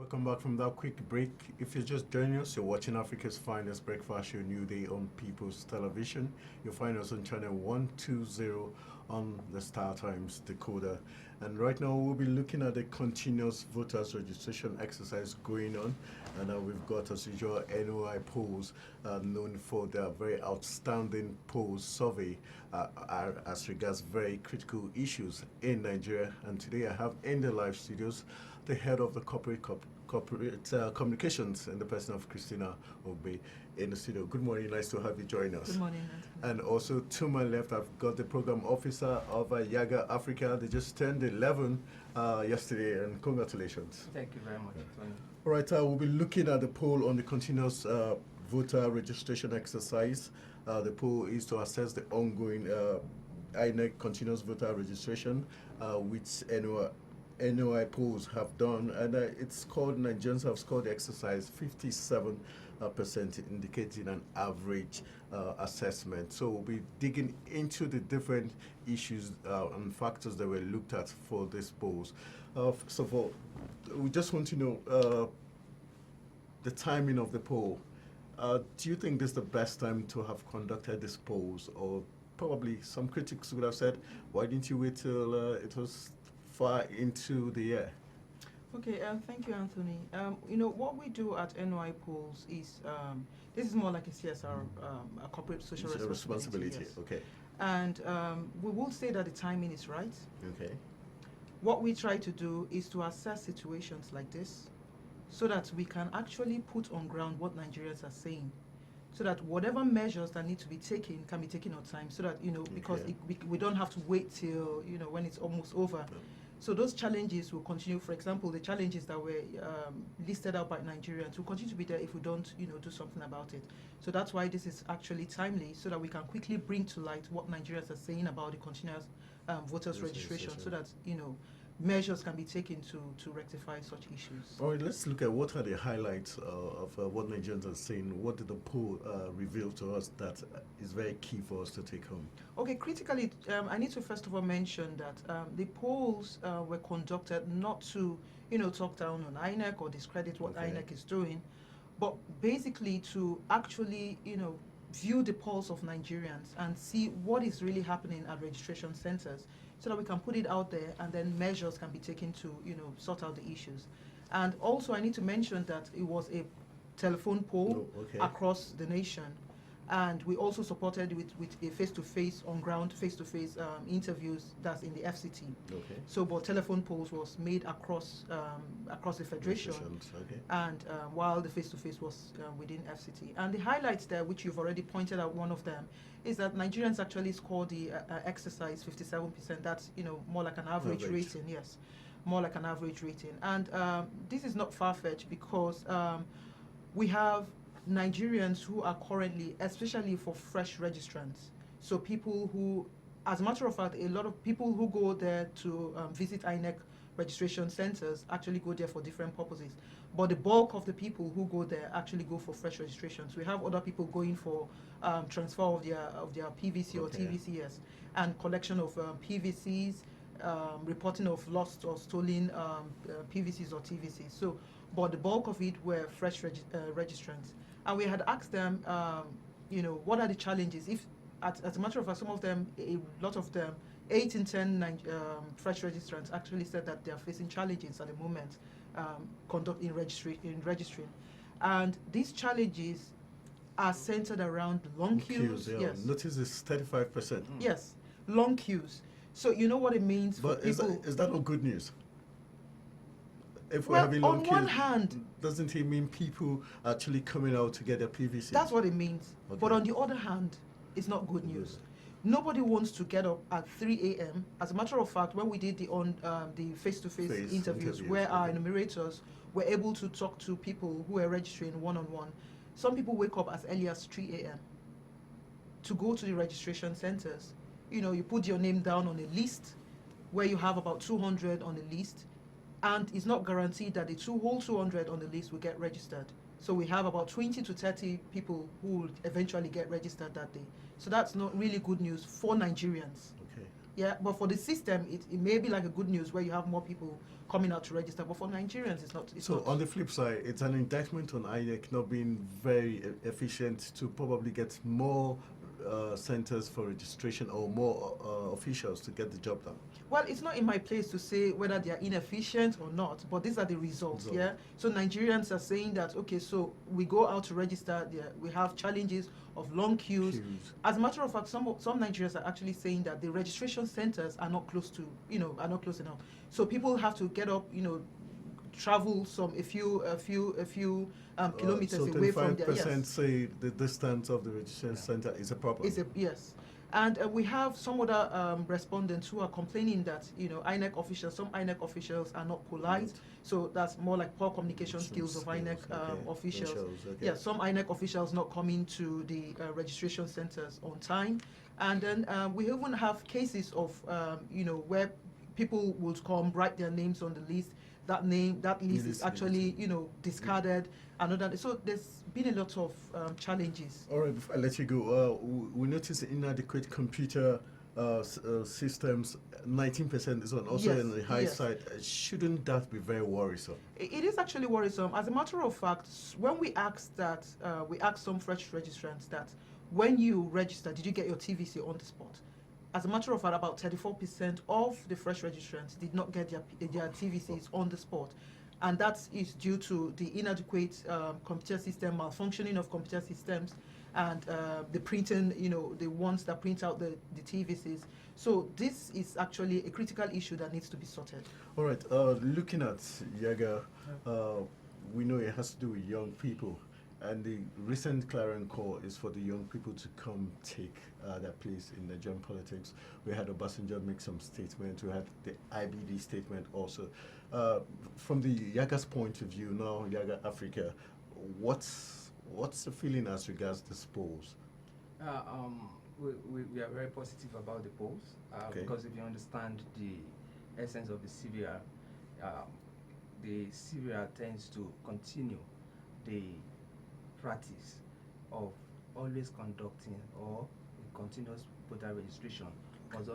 Welcome back from that quick break. If you're just joining us, you're watching Africa's finest breakfast show, New Day on People's Television. You'll find us on channel 120 on the Star Times decoder. And right now, we'll be looking at the continuous voters registration exercise going on. And we've got, as usual, NOI polls known for their very outstanding polls survey as regards very critical issues in Nigeria. And today, I have in the live studios the head of the corporate communications in the person of Christina Ogbe in the studio. Good morning, nice to have you join us. Good morning, Anthony. And also to my left, I've got the program officer of Yaga Africa. They just turned 11 yesterday, and congratulations. Thank you very much, Tony. All right, we'll be looking at the poll on the continuous voter registration exercise. The poll is to assess the ongoing INEC continuous voter registration, which NOI polls have done, and it's called, Nigerians have scored the exercise 57%, indicating an average assessment. So we'll be digging into the different issues and factors that were looked at for these polls. First of all, we just want to know the timing of the poll. Do you think this is the best time to have conducted these polls? Or probably some critics would have said, why didn't you wait till it was far into the year? Okay, thank you, Anthony. What we do at NY Polls is, this is more like a CSR, a corporate social responsibility. Yes. Okay. And we will say that the timing is right. Okay. What we try to do is to assess situations like this so that we can actually put on ground what Nigerians are saying, so that whatever measures that need to be taken can be taken on time, so that, because we don't have to wait till, when it's almost over. So those challenges will continue. For example, the challenges that were listed out by Nigerians will continue to be there if we don't, do something about it. So that's why this is actually timely, so that we can quickly bring to light what Nigerians are saying about the continuous voters registration, so that, measures can be taken to rectify such issues. All right, let's look at what are the highlights of what Nigerians are saying. What did the poll reveal to us that is very key for us to take home? Okay, critically, I need to first of all mention that the polls were conducted not to, talk down on INEC or discredit what INEC is doing, but basically to actually, view the pulse of Nigerians and see what is really happening at registration centers, so that we can put it out there and then measures can be taken to, sort out the issues. And also I need to mention that it was a telephone poll across the nation. And we also supported with a face-to-face, on-ground, face-to-face interviews that's in the FCT. Okay. So, but telephone polls was made across the federation, and while the face-to-face was within FCT. And the highlights there, which you've already pointed out, one of them, is that Nigerians actually scored the exercise 57%. That's, more like an average rating, yes, more like an average rating. And this is not far-fetched, because we have Nigerians who are currently, especially for fresh registrants, so people who, as a matter of fact, a lot of people who go there to visit INEC registration centers actually go there for different purposes. But the bulk of the people who go there actually go for fresh registrations. We have other people going for transfer of their PVC or TVCs, and collection of PVCs, reporting of lost or stolen PVCs or TVCs. So, but the bulk of it were fresh registrants. And we had asked them, what are the challenges? If, as a matter of fact, some of them, a lot of them, 8 in 10 fresh registrants actually said that they are facing challenges at the moment in registering. And these challenges are centered around long queues. Yes. Notice it's 35%. Yes, long queues. So you know what it means for people. Is that not good news? If we're Well, having long on queues, one hand, doesn't it mean people actually coming out to get their PVC? that's what it means. Okay. But on the other hand, it's not good news. Nobody wants to get up at 3 a.m. As a matter of fact, when we did the face-to-face interviews, where our enumerators were able to talk to people who are registering one-on-one, some people wake up as early as 3 a.m. to go to the registration centers. You put your name down on a list where you have about 200 on the list, and it's not guaranteed that the whole 200 on the list will get registered. So we have about 20 to 30 people who will eventually get registered that day. So that's not really good news for Nigerians. Okay. Yeah, but for the system, it may be like a good news where you have more people coming out to register. But for Nigerians, it's not. It's So not. on the flip side, it's an indictment on INEC not being very efficient to probably get more centers for registration or more officials to get the job done. Well, it's not in my place to say whether they are inefficient or not, but these are the results, So yeah? So Nigerians are saying that, okay, so we go out to register, there, we have challenges of long queues. queues. As a matter of fact, some Nigerians are actually saying that the registration centers are not close to, are not close enough. So people have to get up, travel a few kilometers So away from their, 25% yes. say the distance of the registration center is a problem. Yes. And we have some other respondents who are complaining that some INEC officials are not polite. Right. So that's more like poor communication skills of INEC officials. Okay. Yeah, some INEC officials not coming to the registration centers on time, and then we even have cases of where people would come, write their names on the list. That list is actually discarded. Another, so there's been a lot of challenges. All right, before I let you go, we noticed inadequate computer systems. 19% is on also Yes, on the high yes. side. Shouldn't that be very worrisome? It is actually worrisome. As a matter of fact, when we asked some fresh registrants that when you register, did you get your TVC on the spot? As a matter of fact, about 34% of the fresh registrants did not get their TVCs on the spot. And that is due to the inadequate computer system, malfunctioning of computer systems, and the printing, the ones that print out the TVCs. So this is actually a critical issue that needs to be sorted. All right, looking at Yaga, we know it has to do with young people. And the recent clarion call is for the young people to come take their place in Nigerian politics. We had Obasanjo make some statement. We had the IBD statement also. From the Yaga's point of view now, Yaga Africa, what's the feeling as regards this polls? We are very positive about the polls because if you understand the essence of the CVR tends to continue the practice of always conducting or continuous voter registration must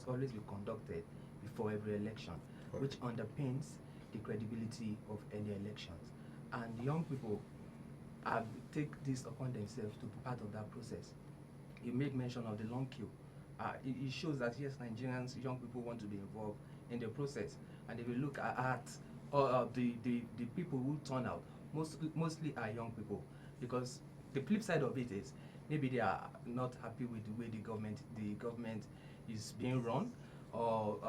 always be conducted before every election, which underpins the credibility of any elections. And young people take this upon themselves to be part of that process. You make mention of the long queue. It shows that yes, Nigerians, young people want to be involved in the process. And if you look at the people who turn out, mostly are young people, because the flip side of it is maybe they are not happy with the way the government is being run, or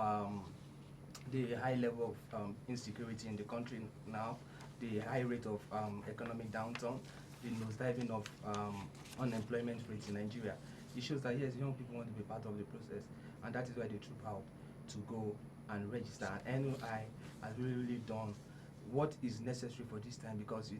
the high level of insecurity in the country now, the high rate of economic downturn, the nosediving of unemployment rates in Nigeria. It shows that yes, young people want to be part of the process, and that is why they troop out to go and register. And NOI has really done what is necessary for this time, because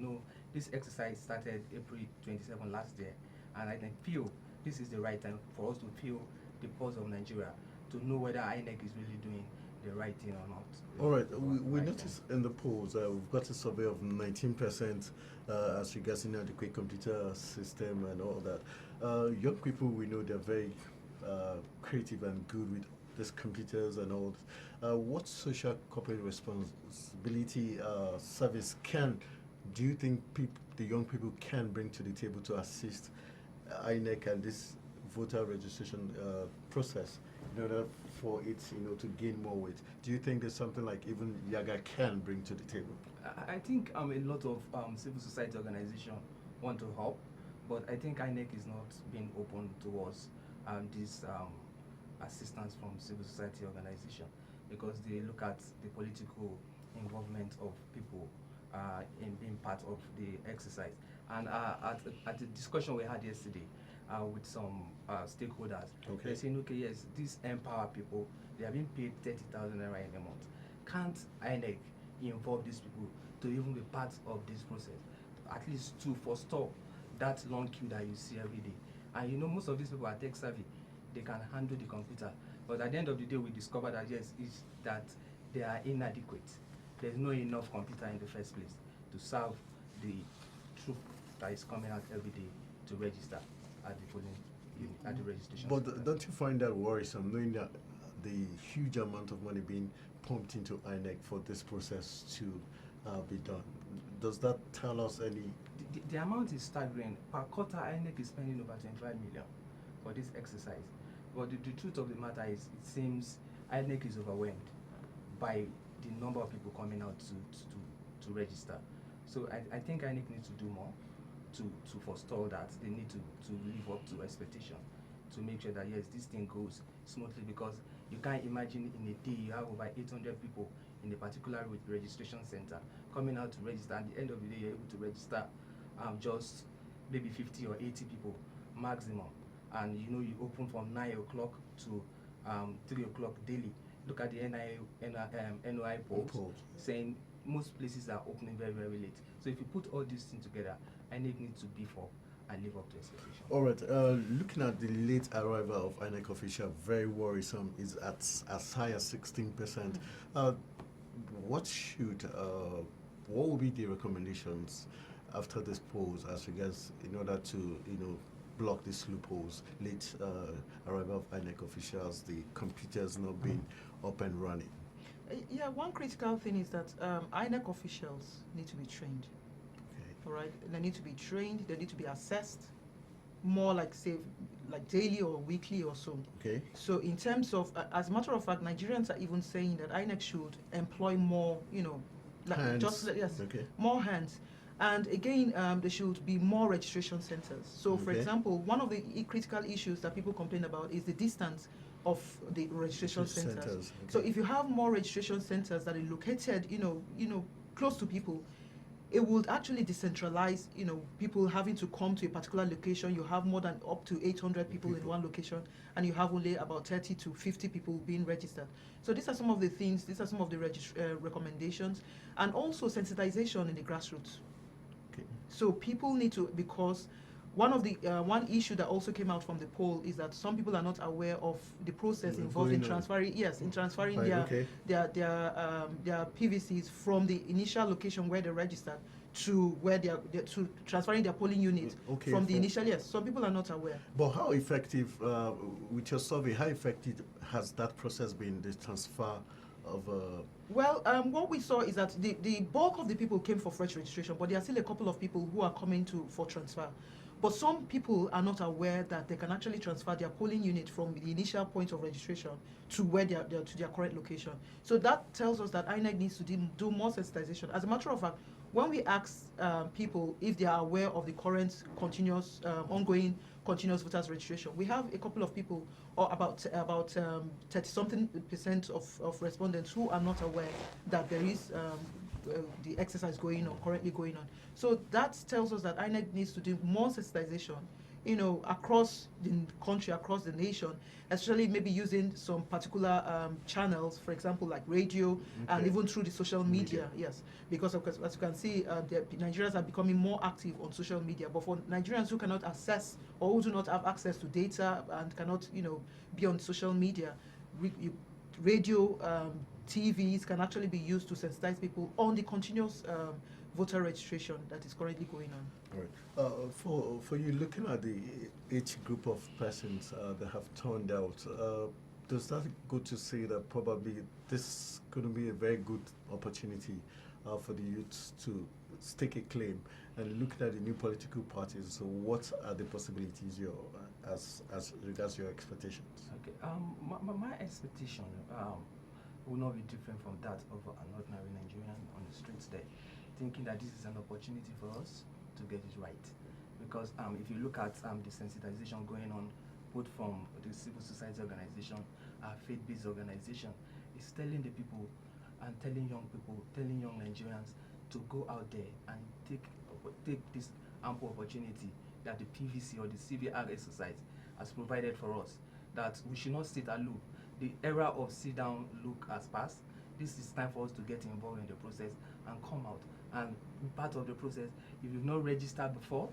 this exercise started April 27 last year, and I feel this is the right time for us to feel the pulse of Nigeria, to know whether INEC is really doing the right thing or not. All right, we noticed in the polls we've got a survey of 19% as regards inadequate computer system and all that. Young people, we know they're very creative and good with these computers and all. What social corporate responsibility service do you think the young people can bring to the table to assist INEC and this voter registration process in order for it, to gain more weight? Do you think there's something like even Yaga can bring to the table? I think a lot of civil society organizations want to help, but I think INEC is not being open towards this assistance from civil society organization, because they look at the political involvement of people in being part of the exercise. And at the discussion we had yesterday with some stakeholders, they're saying, okay, yes, these empower people, they are being paid 30,000 naira in a month. Can't INEC involve these people to even be part of this process, at least to forestall that long queue that you see every day? And most of these people are tech savvy, they can handle the computer, but at the end of the day we discovered that yes, is that they are inadequate. There's no enough computer in the first place to serve the troop that is coming out every day to register at the polling at the registration But center. don't you find that worrisome, knowing that the huge amount of money being pumped into INEC for this process to be done? Does that tell us any? The amount is staggering. Per quarter, INEC is spending over 25 million for this exercise. But the truth of the matter is, it seems INEC is overwhelmed by the number of people coming out to register. So I think INEC needs to do more to forestall that. They need to live up to expectation, to make sure that yes, this thing goes smoothly, because you can't imagine in a day you have over 800 people in a particular registration center coming out to register. At the end of the day, you're able to register just maybe 50 or 80 people maximum. And you know, you open from 9 o'clock to 3 o'clock daily. Look at the NOI polls saying most places are opening very, very late. So if you put all these things together, INEC needs to beef up and live up to expectation. All right. Looking at the late arrival of INEC official, very worrisome. Is at as high as 16%. What will be the recommendations after this polls as regards in order to block these loopholes? Late arrival of INEC officials, the computers not being up and running. Yeah, one critical thing is that INEC officials need to be trained. All right, they need to be trained. They need to be assessed more, like say, like daily or weekly or so. Okay. So in terms of, as a matter of fact, Nigerians are even saying that INEC should employ more, like hands. Okay. More hands. And again, there should be more registration centers. So, for example, one of the critical issues that people complain about is the distance of the registration centers. Okay. So, if you have more registration centers that are located, close to people, it would actually decentralize, people having to come to a particular location. You have more than up to 800 people in one location, and you have only about 30 to 50 people being registered. So these are some of the things, these are some of the recommendations, and also sensitization in the grassroots. Okay. So people need to, because one of the one issue that also came out from the poll is that some people are not aware of the process involved in transferring their PVCs from the initial location where they registered to where they are to transferring their polling unit from the initial. Yes, some people are not aware. But how effective, with your survey, how effective has that process been, the transfer of? Well, what we saw is that the bulk of the people came for fresh registration, but there are still a couple of people who are coming for transfer. But some people are not aware that they can actually transfer their polling unit from the initial point of registration to where to their current location. So that tells us that INEC needs to do more sensitization. As a matter of fact, when we ask people if they are aware of the current ongoing continuous voters registration, we have a couple of people, or about 30-something% of respondents who are not aware that there is the exercise currently going on. So that tells us that INEC needs to do more sensitization, across the country, across the nation, especially maybe using some particular channels, for example, like radio, and even through the social media. Yes, because as you can see, Nigerians are becoming more active on social media. But for Nigerians who cannot access or who do not have access to data and cannot, be on social media, radio, TVs can actually be used to sensitize people on the continuous voter registration that is currently going on. All right. For you, looking at each group of persons that have turned out, does that go to say that probably this is going to be a very good opportunity for the youths to stake a claim? And looking at the new political parties, so what are the possibilities as regards your expectations? Okay. My expectation will not be different from that of an ordinary Nigerian on the streets there, thinking that this is an opportunity for us to get it right. Because if you look at the sensitization going on, both from the civil society organization, faith-based organization, it's telling the people and telling young Nigerians to go out there and take this ample opportunity that the PVC or the CVR exercise has provided for us, that we should not sit aloof. The era of sit down look has passed. This is time for us to get involved in the process and come out. And part of the process, if you've not registered before,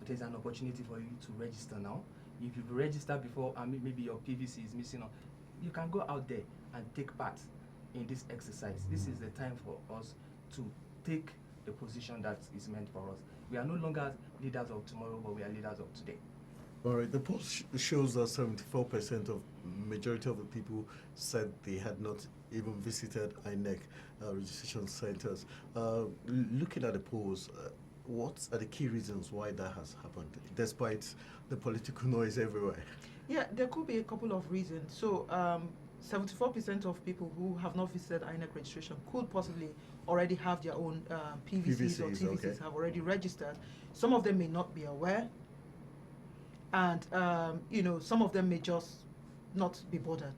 there's an opportunity for you to register now. If you've registered before and maybe your PVC is missing, you can go out there and take part in this exercise. This is the time for us to take the position that is meant for us. We are no longer leaders of tomorrow, but we are leaders of today. All right, the poll shows that 74% of majority of the people said they had not even visited INEC registration centers. Looking at the polls, what are the key reasons why that has happened, despite the political noise everywhere? Yeah, there could be a couple of reasons. So, 74% of people who have not visited INEC registration could possibly already have their own PVCs or PVCs, TVCs okay. have already registered. Some of them may not be aware, and some of them may just not be bothered.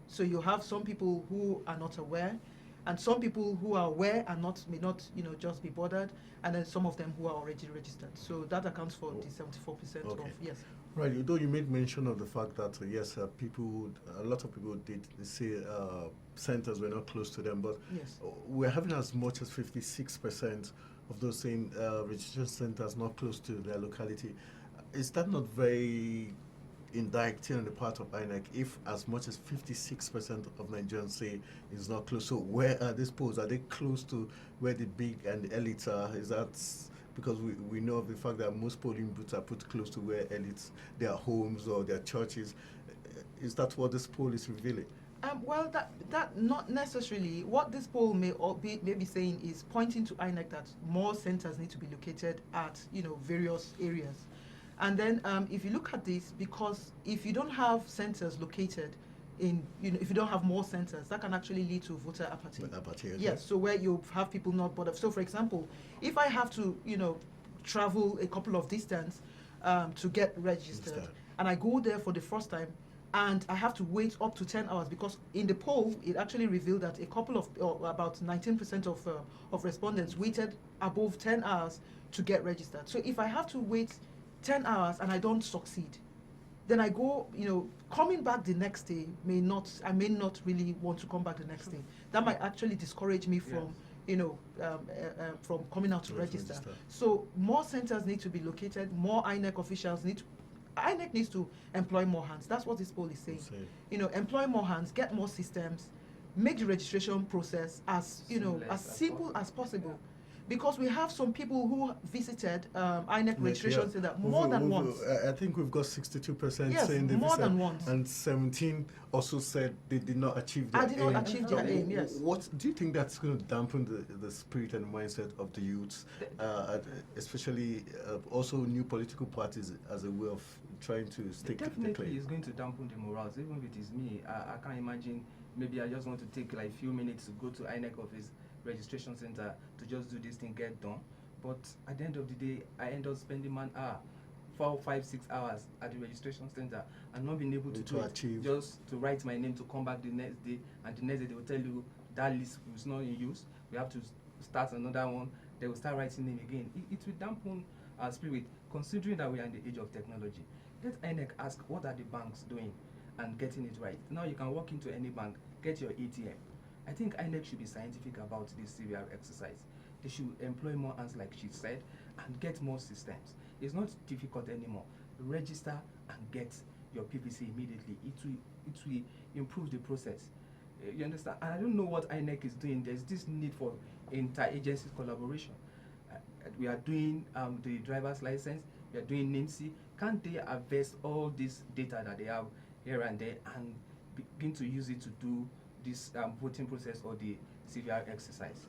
So you have some people who are not aware, and some people who are aware and not may not just be bothered, and then some of them who are already registered. So that accounts for the 74% of Okay. yes. Right, though you made mention of the fact that yes, a lot of people did say centers were not close to them, but Yes. we're having as much as 56% of those same registration centers not close to their locality. Is that not very indicting on the part of INEC if as much as 56% of Nigerians say is not close? So where are these polls? Are they close to where the big and the elites are? Is that because we know of the fact that most polling booths are put close to where elites, their homes or their churches? Is that what this poll is revealing? Well, that not necessarily. What this poll may be saying is pointing to INEC that more centers need to be located at various areas, and then if you look at this, because if you don't have centers located in if you don't have more centers, that can actually lead to voter apathy. Apathy, okay. Yes, so where you have people not bothered. So, for example, if I have to travel a couple of distance to get registered, Understand. and I go there for the first time, and I have to wait up to 10 hours, because in the poll it actually revealed that a couple of about 19% of respondents waited above 10 hours to get registered. So if I have to wait 10 hours and I don't succeed, then I go, coming back the next day I may not really want to come back the next day. That might actually discourage me from from coming out to register. So more centers need to be located, more INEC officials INEC needs to employ more hands. That's what this poll is saying. Employ more hands, get more systems, make the registration process as as simple as possible. Because we have some people who visited INEC registration center more than once. I think we've got 62% Yes, saying they more visited, than once. and 17 also said they did not achieve their aim. I did not achieve their aim, yes. What do you think that's going to dampen the spirit and mindset of the youths, especially also new political parties, as a way of trying to stick to the claim? Definitely, it's going to dampen the morals. Even if it is me, I can't imagine. Maybe I just want to take like a few minutes to go to INEC office registration center to just do this thing, get done. But at the end of the day, I end up spending 1 hour, 4, 5, 6 hours at the registration center and not being able to achieve. Just to write my name to come back the next day, and the next day they will tell you that list is not in use. We have to start another one. They will start writing name again. It will dampen our spirit, considering that we are in the age of technology. Let INEC ask, what are the banks doing and getting it right? Now you can walk into any bank, get your ATM. I think INEC should be scientific about this CVR exercise. They should employ more hands, like she said, and get more systems. It's not difficult anymore. Register and get your PVC immediately. It will improve the process. You understand? And I don't know what INEC is doing. There's this need for inter-agency collaboration. We are doing the driver's license. We are doing NIMSI. Can't they harvest all this data that they have here and there and begin to use it to do this voting process or the CVR exercise?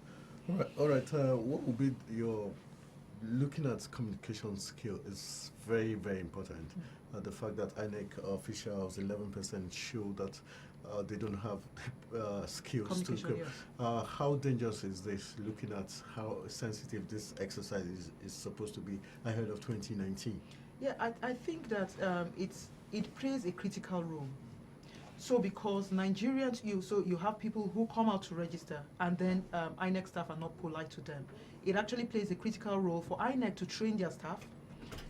All right. What would be your looking at communication skill is very, very important. The fact that INEC officials 11% show that they don't have skills to Communication, cope. How dangerous is this? Looking at how sensitive this exercise is supposed to be ahead of 2019. Yeah, I think that it plays a critical role. So because Nigerians, you have people who come out to register, and then INEC staff are not polite to them. It actually plays a critical role for INEC to train their staff,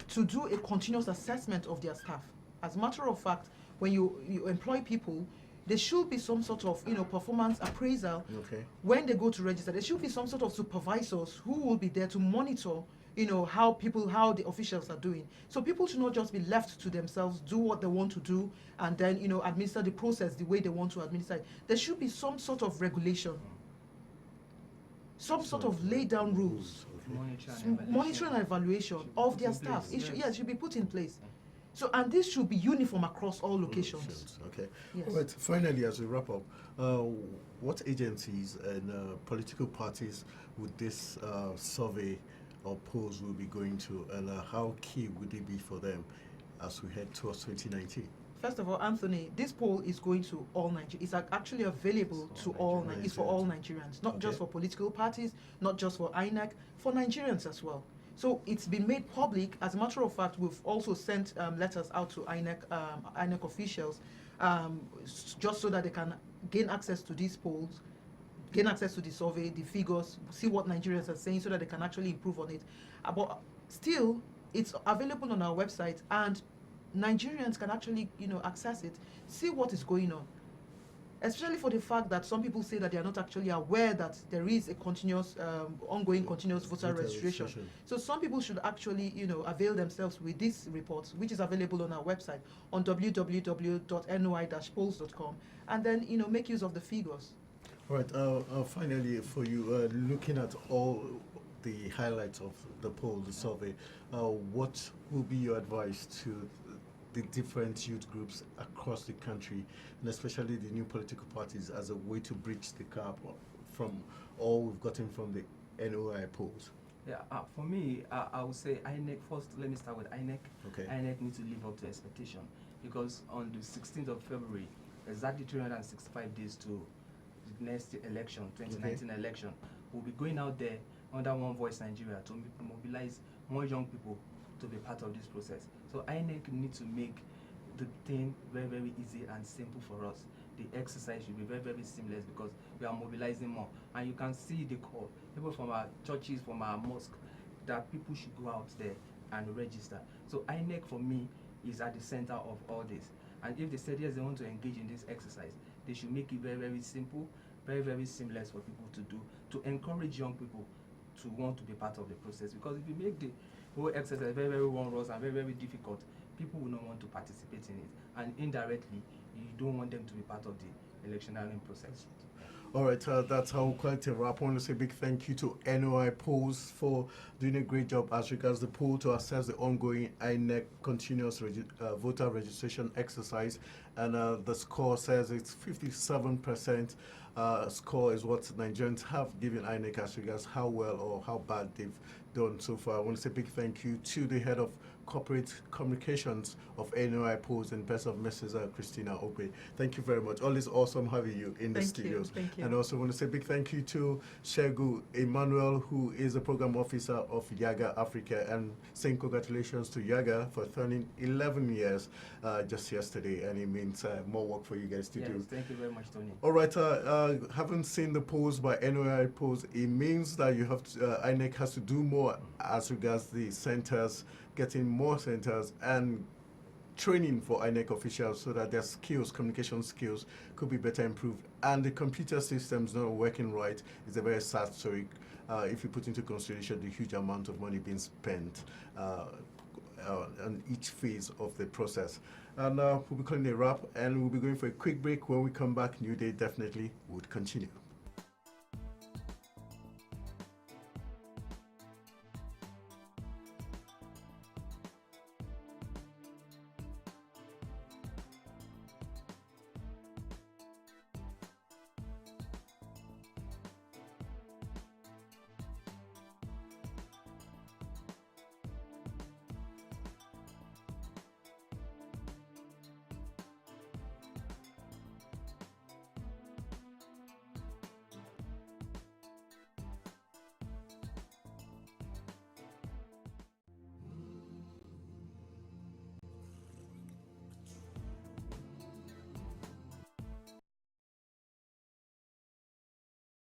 to do a continuous assessment of their staff. As a matter of fact, when you employ people, there should be some sort of performance appraisal. Okay. When they go to register, there should be some sort of supervisors who will be there to monitor how the officials are doing. So people should not just be left to themselves, do what they want to do, and then administer the process the way they want to administer it. There should be some sort of regulation, some sort of laid down rules, monitoring and evaluation of their staff. It should be put in place. So, and this should be uniform across all locations. Okay. Yes. All right. Finally, as we wrap up, uh, what agencies and political parties would this survey or polls will be going to, and how key would it be for them as we head towards 2019? First of all, Anthony, this poll is going to all Nigerians. It's actually available to all. It's for all Nigerians, not just for political parties, not just for INEC, for Nigerians as well. So it's been made public. As a matter of fact, we've also sent letters out to INEC officials, just so that they can gain access to these polls, gain access to the survey, the figures, see what Nigerians are saying, so that they can actually improve on it. But still, it's available on our website, and Nigerians can actually, access it, see what is going on. Especially for the fact that some people say that they are not actually aware that there is a ongoing continuous voter registration. So some people should actually, avail themselves with this report, which is available on our website on www.noi-polls.com, and then, make use of the figures. All right. Finally, for you, looking at all the highlights of the poll, the survey, what will be your advice to the different youth groups across the country, and especially the new political parties, as a way to bridge the gap from all we've gotten from the NOI polls? Yeah, for me, I would say INEC first. Let me start with INEC. Okay. INEC needs to live up to expectation, because on the 16th of February, exactly 365 days to the next election, 2019 election, we'll be going out there under One Voice Nigeria to mobilize more young people to be part of this process. So INEC needs to make the thing very, very easy and simple for us. The exercise should be very, very seamless, because we are mobilizing more. And you can see the call, people from our churches, from our mosque, that people should go out there and register. So INEC, for me, is at the center of all this. And if they said yes, they want to engage in this exercise, they should make it very, very simple, very, very seamless for people to do, to encourage young people to want to be part of the process. Because if you make the whole exercise very, very onerous and very, very difficult, people will not want to participate in it. And indirectly, you don't want them to be part of the electioneering process. All right, that's how we'll call it a wrap. I want to say a big thank you to NOI Polls for doing a great job as regards the poll to assess the ongoing INEC continuous voter registration exercise. And the score says it's 57%. Score is what Nigerians have given INEC as regards how well or how bad they've done so far. I want to say a big thank you to the head of corporate communications of NOI Polls in person of Mrs. Christina Ope. Thank you very much. Always awesome having you in the studios. Thank you. And also want to say a big thank you to Shegu Emmanuel, who is the program officer of Yaga Africa, and saying congratulations to Yaga for turning 11 years just yesterday, and it means more work for you guys to do. Thank you very much, Tony. All right, haven't seen the polls by NOI Polls. It means that you have to, INEC has to do more as regards the centers, getting more centers and training for INEC officials so that their skills, communication skills, could be better improved. And the computer systems not working right is a very sad story if you put into consideration the huge amount of money being spent on each phase of the process. And we'll be calling a wrap, and we'll be going for a quick break. When we come back, New Day definitely would continue.